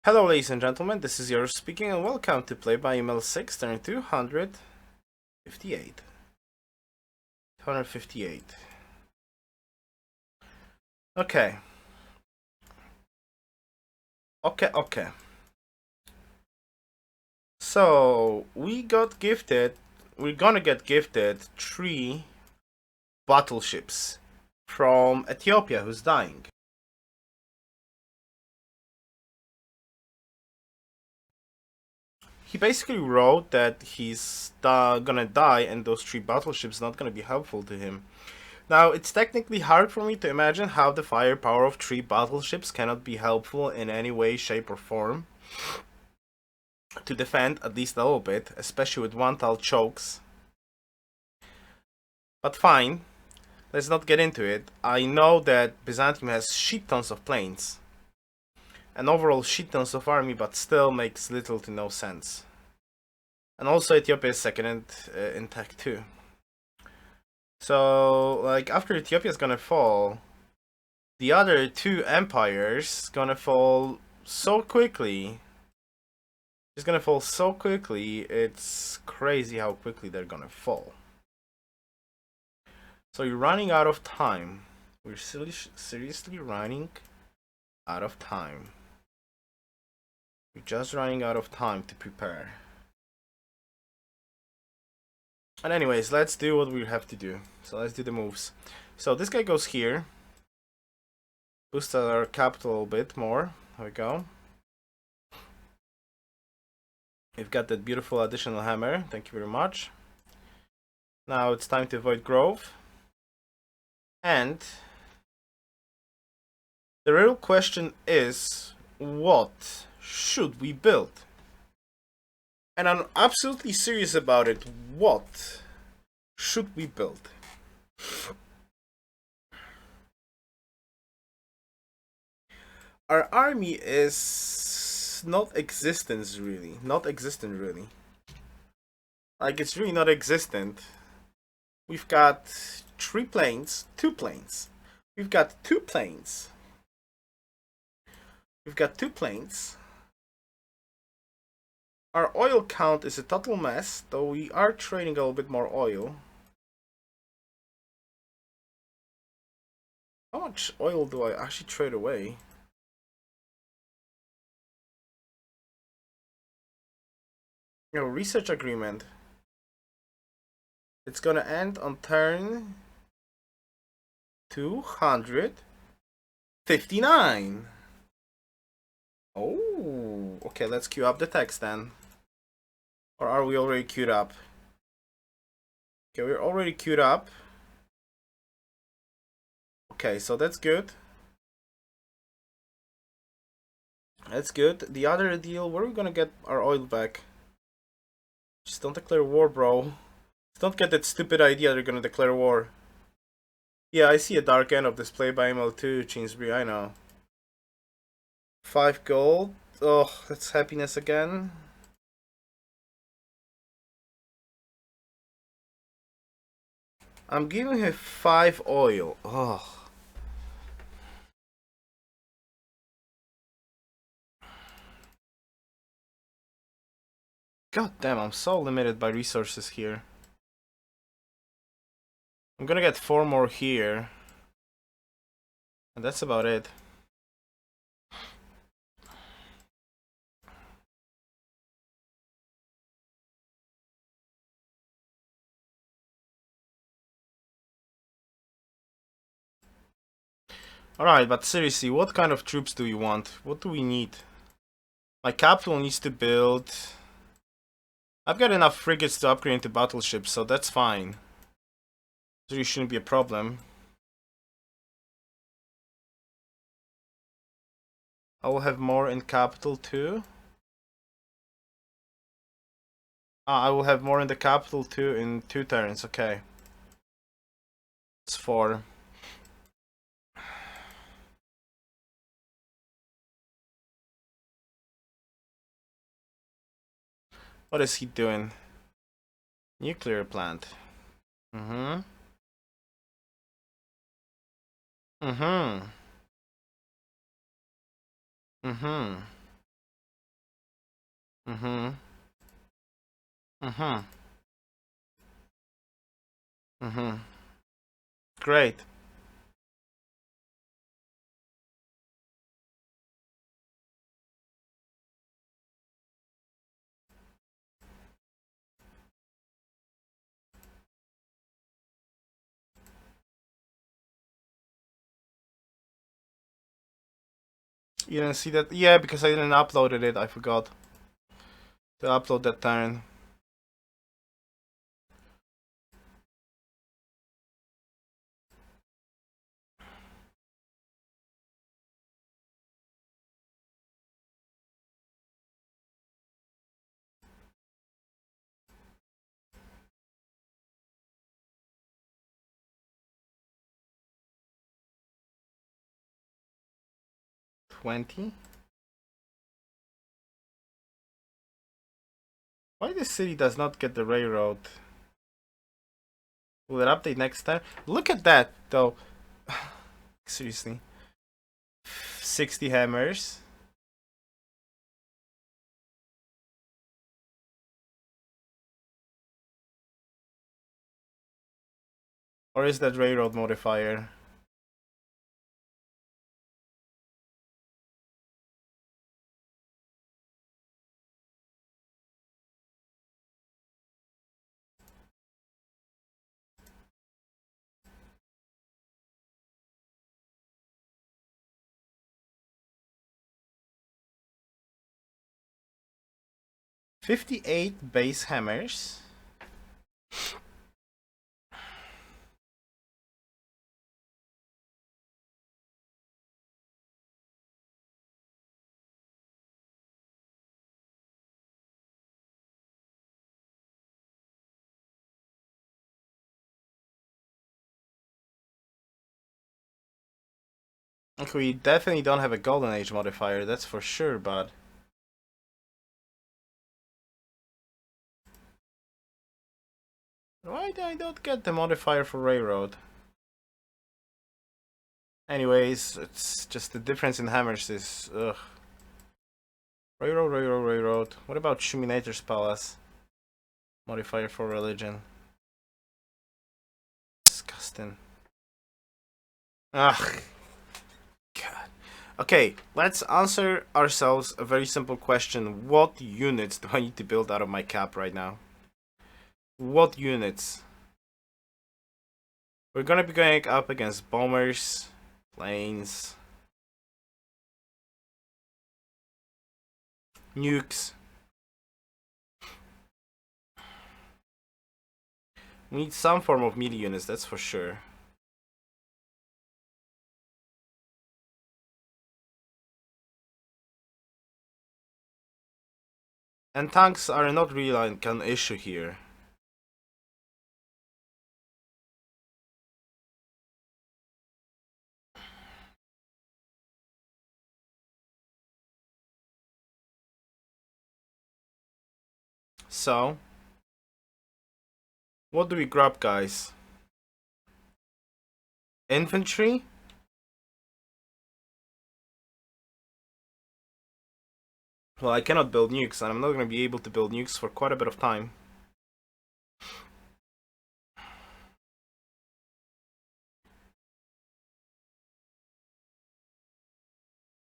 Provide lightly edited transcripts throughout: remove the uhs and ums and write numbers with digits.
Hello ladies and gentlemen, this is Yoruus speaking and welcome to Play by Email 6 turn 258. 258. Okay. Okay. So, we're gonna get gifted 3 battleships from Ethiopia who's dying. He basically wrote that he's gonna die and those 3 battleships not gonna be helpful to him. Now, it's technically hard for me to imagine how the firepower of 3 battleships cannot be helpful in any way, shape, or form to defend at least a little bit, especially with 1-tile chokes. But fine, let's not get into it. I know that Byzantium has shit tons of planes, and overall shit tons of army, but still makes little to no sense. And also Ethiopia is second in tech too. So, like, after Ethiopia is gonna fall, the other 2 empires gonna fall so quickly. It's gonna fall so quickly, it's crazy how quickly they're gonna fall. So you're running out of time. We're seriously running out of time. We're just running out of time to prepare. And anyways, let's do what we have to do. So let's do the moves. So this guy goes here. Boost our capital a bit more. There we go. We've got that beautiful additional hammer. Thank you very much. Now it's time to avoid grove. And the real question is, what should we build? And I'm absolutely serious about it. What should we build? Our army is not existent really. Like, it's really not existent. We've got 2 planes. We've got 2 planes. Our oil count is a total mess, though we are trading a little bit more oil. How much oil do I actually trade away? Research agreement. It's gonna end on turn 259. Oh, okay, let's queue up the text then. Or are we already queued up? Okay, we're already queued up. Okay, so that's good. The other deal, where are we gonna get our oil back? Just don't declare war, bro. Just don't get that stupid idea they're gonna declare war. Yeah, I see a dark end of this play by ML2, Chinsbury, I know. 5 gold. Oh, that's happiness again. I'm giving her 5 oil. Oh. God damn, I'm so limited by resources here. I'm gonna get 4 more here. And that's about it. Alright, but seriously, what kind of troops do we want? What do we need? My capital needs to build... I've got enough frigates to upgrade into battleships, so that's fine. So it shouldn't be a problem. I will have more in capital too. I will have more in the capital too in 2 turns, okay. It's 4. What is he doing? Nuclear plant. Mm-hmm. Mm-hmm. Mm-hmm. Mm-hmm. Mm-hmm. Mm-hmm. Great. You didn't see that? Yeah, because I didn't upload it. I forgot to upload that turn. $20. Why this city does not get the railroad? Will it update next time? Look at that, though. Seriously. 60 hammers. Or is that railroad modifier? $58 base hammers. Okay, we definitely don't have a golden age modifier, that's for sure, but why I don't get the modifier for railroad? Anyways, it's just the difference in hammers is ugh. Railroad, railroad, railroad. What about Shuminator's Palace? Modifier for religion. Disgusting. Ugh. God. Okay, let's answer ourselves a very simple question. What units do I need to build out of my cap right now? What units? We're gonna be going up against bombers, planes, nukes. We need some form of melee units, that's for sure. And tanks are not really like an issue here. So, what do we grab, guys? Infantry? Well, I cannot build nukes, and I'm not going to be able to build nukes for quite a bit of time.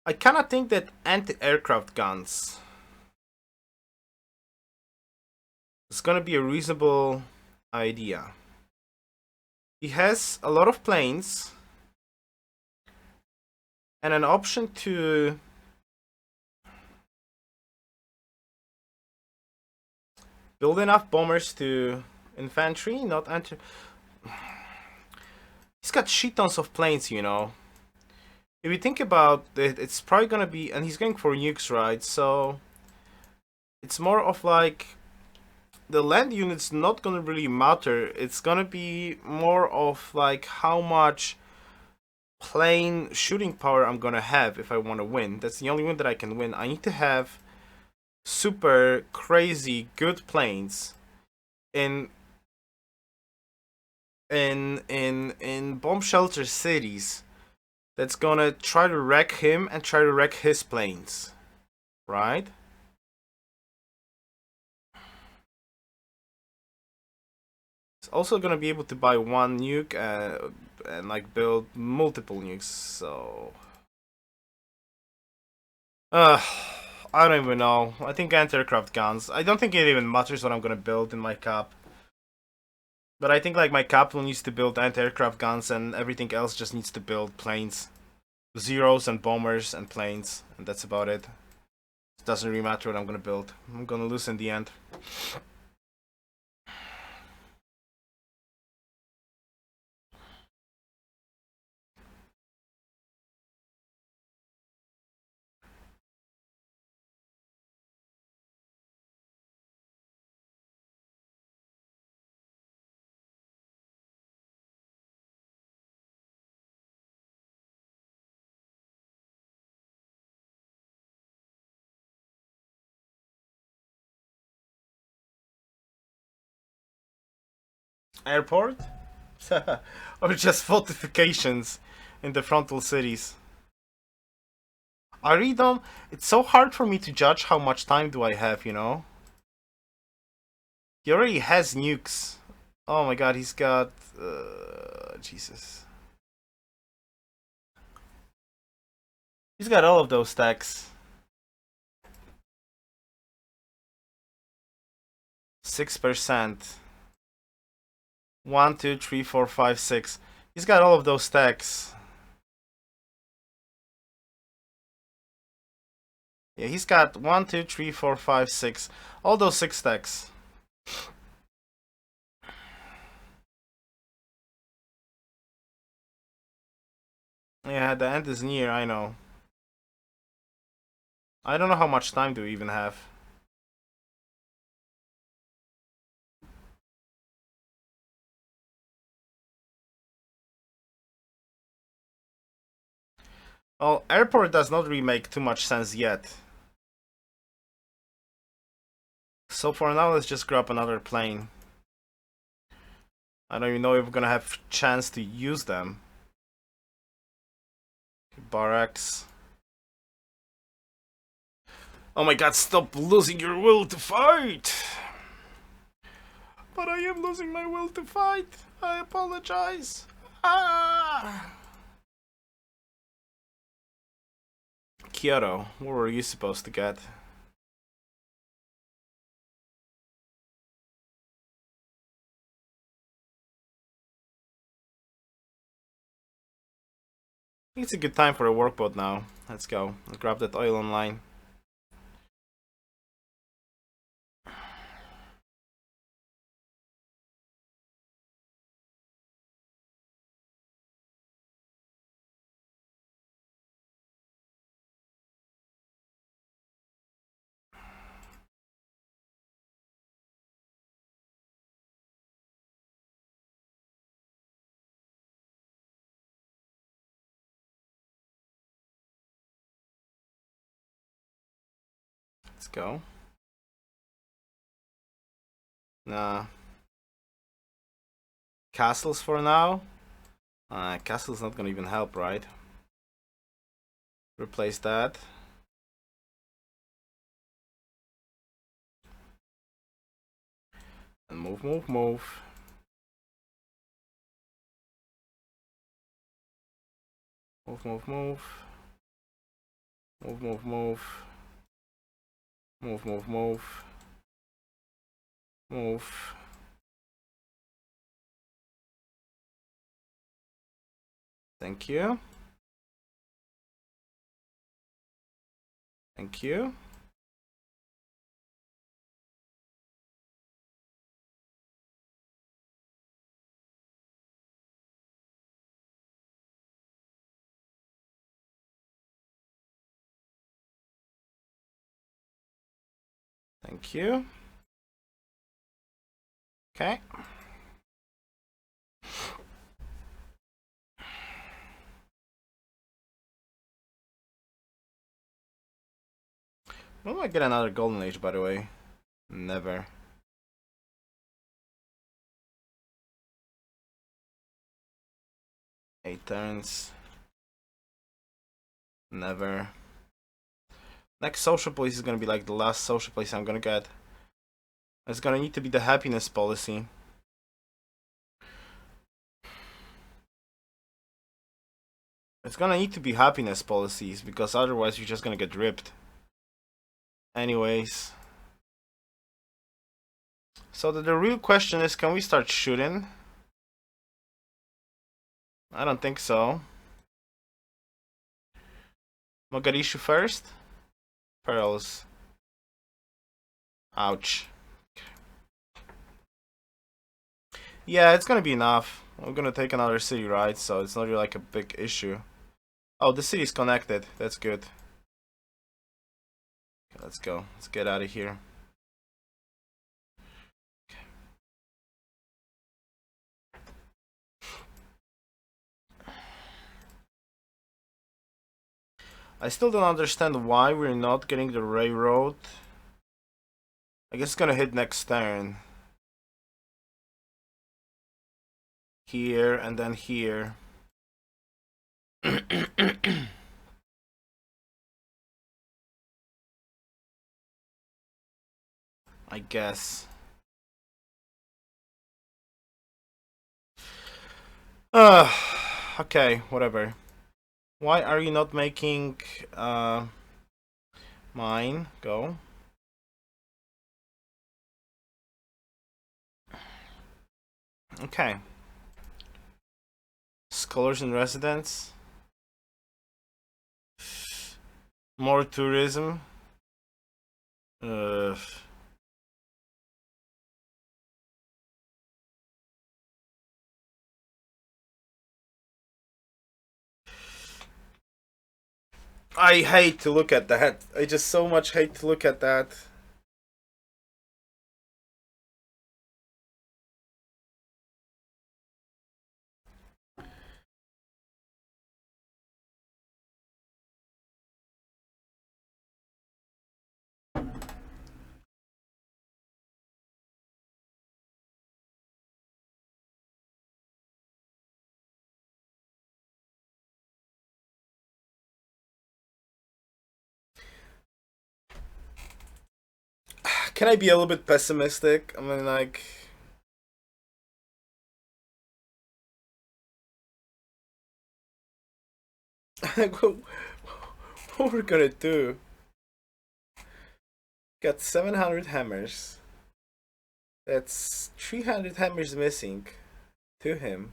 I cannot think that anti-aircraft guns is going to be a reasonable idea. He has a lot of planes and an option to build enough bombers to infantry, not anti. He's got shit tons of planes, you know. If you think about it, it's probably gonna be, and he's going for nukes, right? So it's more of like the land unit's not gonna really matter. It's gonna be more of like how much plane shooting power I'm gonna have if I want to win. That's the only way that I can win. I need to have super crazy good planes in bomb shelter cities that's gonna try to wreck him and try to wreck his planes, right? also gonna be able to buy one nuke and like build multiple nukes. So, uh, I don't even know. I think anti-aircraft guns. I don't think it even matters what I'm gonna build in my cap. But I think like my capital needs to build anti-aircraft guns and everything else just needs to build planes. Zeros and bombers and planes. And that's about it. It doesn't really matter what I'm gonna build. I'm gonna lose in the end. Airport? Or just fortifications in the frontal cities? I really don't. It's so hard for me to judge how much time do I have, you know? He already has nukes. Oh my god, he's got. Jesus. He's got all of those stacks. 6%. 1, 2, 3, 4, 5, 6. He's got all of those stacks. Yeah, he's got 1, 2, 3, 4, 5, 6. All those 6 stacks. Yeah, the end is near, I know. I don't know how much time do we even have. Well, airport does not really make too much sense yet. So for now, let's just grab another plane. I don't even know if we're gonna have chance to use them. Barracks. Oh my god, stop losing your will to fight! But I am losing my will to fight. I apologize. Ah! Kyoto, what were you supposed to get? I think it's a good time for a workboat now. Let's go. I'll grab that oil online. Let's go. Nah. Castles for now? Castle's not gonna even help, right? Replace that. And move, move, move. Move, move, move. Move, move, move. Move, move, move. Move. Thank you. Thank you. Thank you. Okay. When do I get another golden age, by the way? Never. Eight turns. Never. Next social policy is gonna be like the last social policy I'm gonna get. It's gonna need to be the happiness policy. It's gonna need to be happiness policies, because otherwise you're just gonna get ripped. Anyways. So the real question is, can we start shooting? I don't think so. Mogadishu first? Pearls. Ouch. Yeah, it's gonna be enough. I'm gonna take another city, right? So it's not really like a big issue. Oh, the city's connected. That's good. Okay, let's go. Let's get out of here. I still don't understand why we're not getting the railroad. I guess it's gonna hit next turn. Here and then here. I guess. Okay, whatever. Why are you not making mine go? Okay. Scholars and residents. More tourism. I hate to look at that. I just so much hate to look at that. Can I be a little bit pessimistic? I mean, like... what we're gonna do? Got 700 hammers. That's 300 hammers missing to him.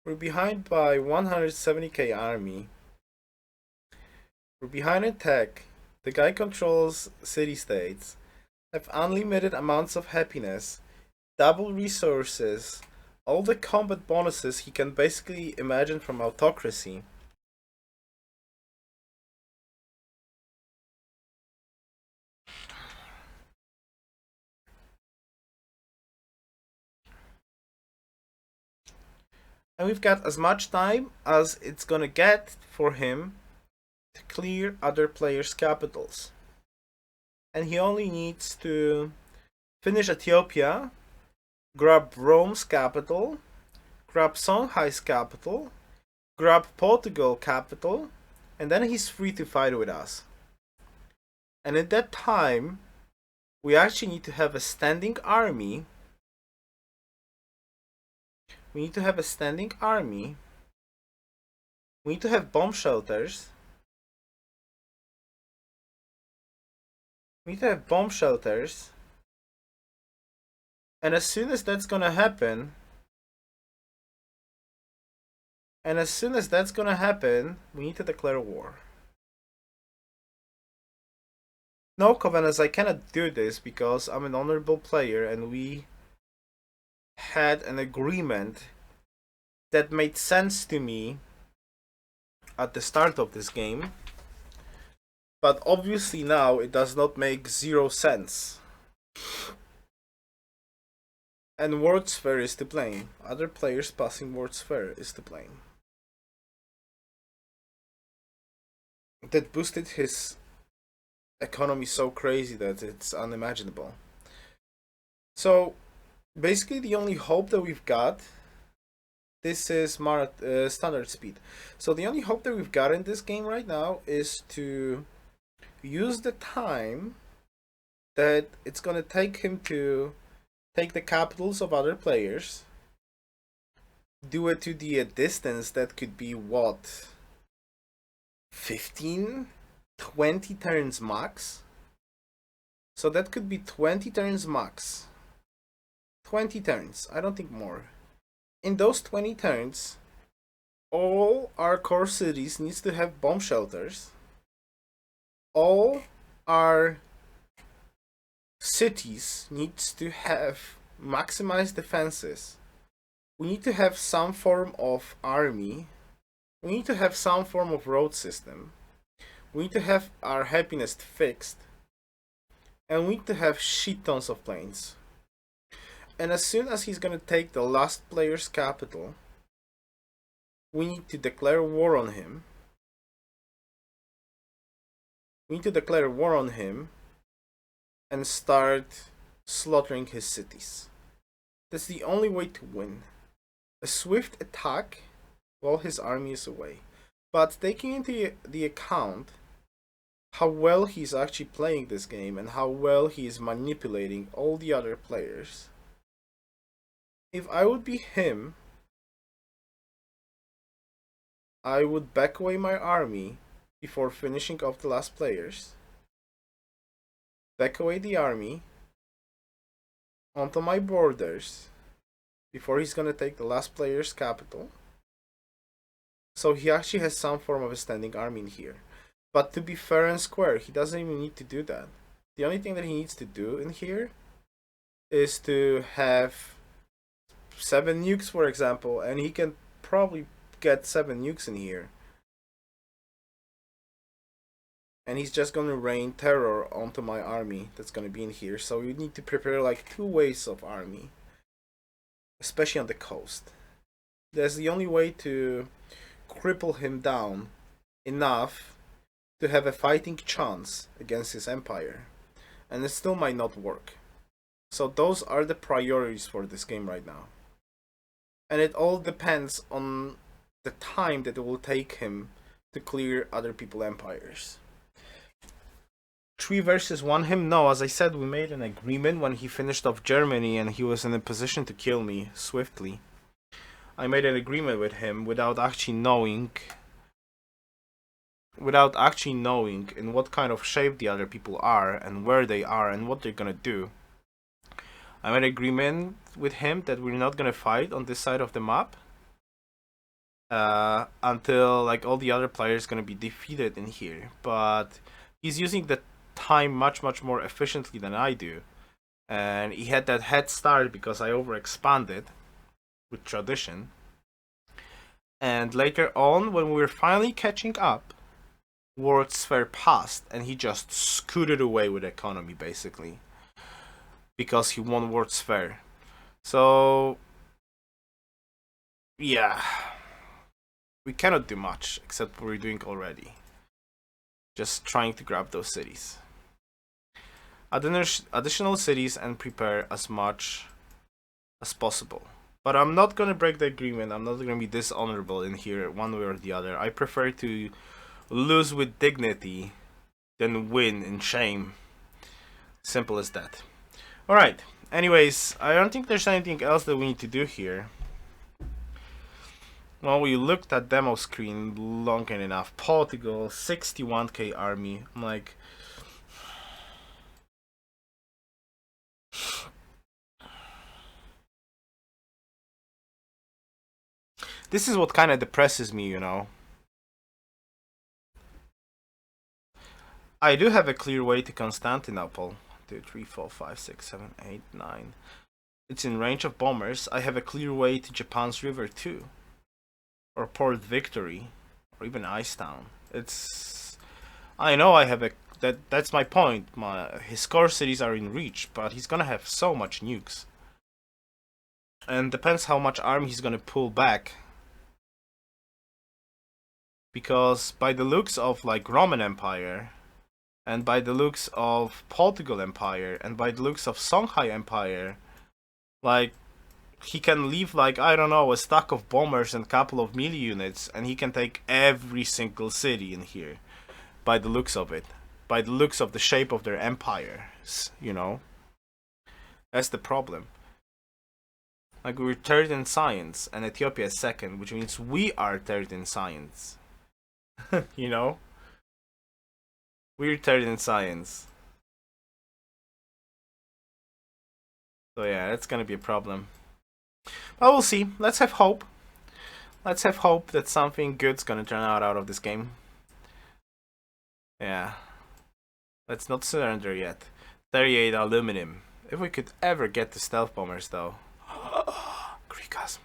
We're behind by 170k army. We're behind in tech. The guy controls city-states. Have unlimited amounts of happiness. Double resources. All the combat bonuses he can basically imagine from autocracy. And we've got as much time as it's gonna get for him to clear other players' capitals. And he only needs to finish Ethiopia, grab Rome's capital, grab Songhai's capital, grab Portugal capital, and then he's free to fight with us. And at that time, we actually need to have a standing army. We need to have a standing army. We need to have bomb shelters. We need to have bomb shelters. And as soon as that's gonna happen, we need to declare war. No, Covenants, I cannot do this because I'm an honorable player and we had an agreement that made sense to me at the start of this game. But obviously now it does not make 0 sense. And World's Fair is to blame. Other players passing World's Fair is to blame. That boosted his economy so crazy that it's unimaginable. So basically the only hope that we've got, this is standard speed. So the only hope that we've got in this game right now is to use the time that it's gonna take him to take the capitals of other players do it to the distance, that could be what? 15? 20 turns max? So that could be 20 turns max. 20 turns, I don't think more. In those 20 turns, all our core cities needs to have bomb shelters. All our cities needs to have maximized defenses. We need to have some form of army. We need to have some form of road system. We need to have our happiness fixed. And we need to have shit tons of planes. And as soon as he's gonna take the last player's capital, we need to declare war on him. We need to declare war on him and start slaughtering his cities. That's the only way to win. A swift attack while his army is away. But taking into the account how well he's actually playing this game and how well he is manipulating all the other players, if I would be him, I would back away my army before finishing off the last players, back away the army onto my borders before he's gonna take the last player's capital. So he actually has some form of a standing army in here. But to be fair and square, he doesn't even need to do that. The only thing that he needs to do in here is to have 7 nukes, for example, and he can probably get 7 nukes in here. And he's just gonna rain terror onto my army that's gonna be in here. So you need to prepare like 2 waves of army, especially on the coast. That's the only way to cripple him down enough to have a fighting chance against his empire. And it still might not work. So those are the priorities for this game right now. And it all depends on the time that it will take him to clear other people's empires. 3 versus 1 him? No, as I said, we made an agreement when he finished off Germany and he was in a position to kill me swiftly. I made an agreement with him without actually knowing in what kind of shape the other people are and where they are and what they're gonna do. I made an agreement with him that we're not gonna fight on this side of the map until like all the other players gonna be defeated in here. But he's using the time much more efficiently than I do, and he had that head start because I overexpanded with tradition. And later on, when we were finally catching up, World Sphere passed and he just scooted away with economy basically because he won World Sphere. So yeah, we cannot do much except what we're doing already, just trying to grab those cities, additional cities, and prepare as much as possible. But I'm not gonna break the agreement. I'm not gonna be dishonorable in here one way or the other. I prefer to lose with dignity than win in shame. Simple as that. Alright, anyways, I don't think there's anything else that we need to do here. Well, we looked at demo screen long enough. Portugal, 61k army. I'm like, this is what kind of depresses me, you know. I do have a clear way to Constantinople. 2, 3, 4, 5, 6, 7, 8, 9. It's in range of bombers. I have a clear way to Japan's river too, or Port Victory, or even Icetown. It's, I know I have a that's my point. His core cities are in reach, but he's gonna have so much nukes, and depends how much army he's gonna pull back. Because by the looks of like Roman Empire, and by the looks of Portugal Empire, and by the looks of Songhai Empire, like, he can leave, like, I don't know, a stack of bombers and a couple of melee units, and he can take every single city in here. By the looks of it. By the looks of the shape of their empires, you know? That's the problem. Like, we're third in science, and Ethiopia is second, which means we are third in science. You know? We're third in science. So yeah, that's gonna be a problem. But we'll see. Let's have hope. Let's have hope that something good's gonna turn out of this game. Yeah. Let's not surrender yet. 38 aluminum. If we could ever get the stealth bombers, though. Greekasm.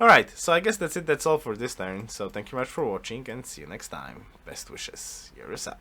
Alright, so I guess that's it. That's all for this turn. So thank you much for watching, and see you next time. Best wishes. Yoruus out.